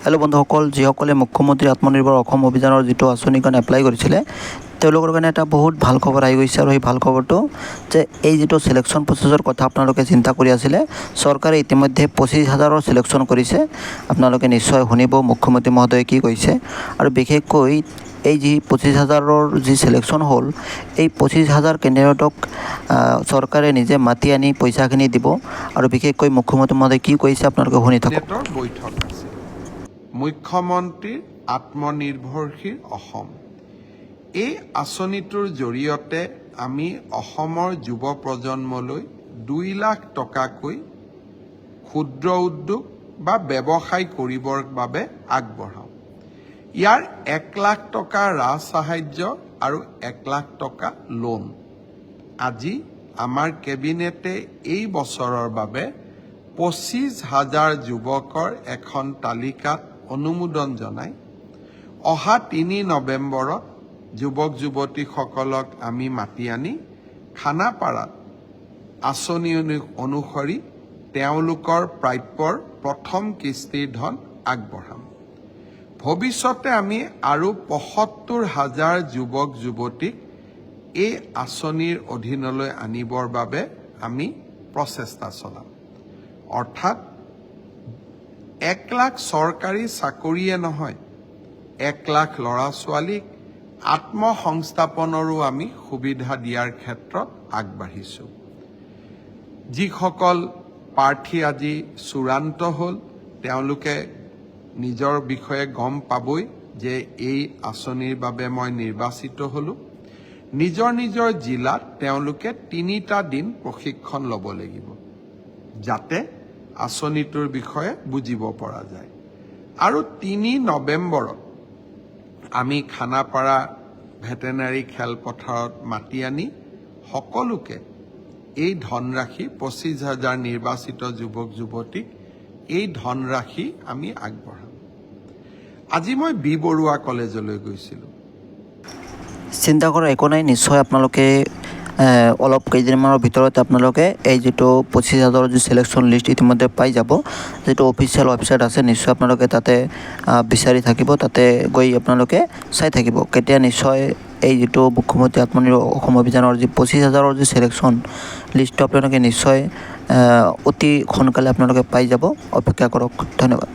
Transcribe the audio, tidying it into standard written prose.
Hello' বন্ধুসকল, যিসকলে মুখ্যমন্ত্ৰী আত্মনিৰ্ভৰ অসম অভিযানৰ যিটো আঁচনিখন এপ্লাই কৰিছিলে তেওঁলোকৰ কাৰণে এটা বহুত ভাল খবৰ আহি গৈছে। আৰু সেই ভাল খবৰটো যে এই যিটো চিলেকশ্যন প্ৰচেছৰ কথা আপোনালোকে চিন্তা কৰি আছিলে, চৰকাৰে ইতিমধ্যে 25,000ৰ চিলেকশ্যন কৰিছে। আপোনালোকে নিশ্চয় শুনিব মুখ্যমন্ত্ৰী মহোদয়ে কি কৈছে। আৰু বিশেষকৈ এই যি 25,000ৰ যি চিলেকশ্যন হ'ল, এই 25,000 কেণ্ডিডেটক চৰকাৰে নিজে মাতি আনি পইচাখিনি দিব। আৰু বিশেষকৈ মুখ্যমন্ত্ৰী মহোদয়ে কি কৈছে আপোনালোকে শুনি থাকক। বৈঠক আছে মুখ্যমন্ত্ৰীৰ আত্মনিৰ্ভৰশীল অসম। এই আঁচনিটোৰ জৰিয়তে আমি অসমৰ যুৱ প্ৰজন্মলৈ 2 লাখ টকাকৈ ক্ষুদ্ৰ উদ্যোগ বা ব্যৱসায় কৰিবৰ বাবে আগবঢ়াওঁ। ইয়াৰ 1 লাখ টকা ৰাজসাহায্য আৰু 1 লাখ টকা লোন। আজি আমাৰ কেবিনেটে এই বছৰৰ বাবে 25,000 যুৱকৰ এখন তালিকাত অনুমোদন জনাই অহা 3 নৱেম্বৰত যুৱক যুৱতীসকলক আমি মাতি আনি খানাপাৰাত আঁচনি অনুসৰি তেওঁলোকৰ প্ৰাপ্যৰ প্ৰথম কিস্তিৰ ধন আগবঢ়াম। ভৱিষ্যতে আমি আৰু 75,000 যুৱক যুৱতীক এই আঁচনিৰ অধীনলৈ আনিবৰ বাবে আমি প্ৰচেষ্টা চলাম। অৰ্থাৎ 1 লাখ চৰকাৰী চাকৰিয়ে নহয়, 1 লাখ ল'ৰা ছোৱালীক আত্মসংস্থাপনৰো আমি সুবিধা দিয়াৰ ক্ষেত্ৰত আগবাঢ়িছোঁ। যিসকল প্ৰাৰ্থী আজি চূড়ান্ত হ'ল, তেওঁলোকে নিজৰ বিষয়ে গম পাবই যে এই আঁচনিৰ বাবে মই নিৰ্বাচিত হ'লোঁ। নিজৰ নিজৰ জিলাত তেওঁলোকে 3টা দিন প্ৰশিক্ষণ ল'ব লাগিব, যাতে আঁচনিটোৰ বিষয়ে বুজিব পৰা যায়। আৰু 3 নৱেম্বৰত আমি খানাপাৰা ভেটেনাৰী খেলপথাৰত মাতি আনি সকলোকে এই ধনৰাশি 25,000 নিৰ্বাচিত যুৱক যুৱতীক এই ধনৰাশি আমি আগবঢ়াম। আজি মই বি বৰুৱা কলেজলৈ গৈছিলোঁ। চিন্তা কৰা একো নাই, নিশ্চয় আপোনালোকে অলপ কেইদিনমানৰ ভিতৰতে আপোনালোকে এই যিটো 25,000ৰ যি চিলেকশ্যন লিষ্ট ইতিমধ্যে পাই যাব। যিটো অফিচিয়েল ৱেবছাইট আছে, নিশ্চয় আপোনালোকে তাতে বিচাৰি থাকিব, তাতে গৈ আপোনালোকে চাই থাকিব কেতিয়া নিশ্চয় এই যিটো মুখ্যমন্ত্ৰী আত্মনিৰ্ভৰ অসম অভিযানৰ যি 25,000ৰ যি চিলেকশ্যন লিষ্টটো আপোনালোকে নিশ্চয় অতি সোনকালে আপোনালোকে পাই যাব। অপেক্ষা কৰক। ধন্যবাদ।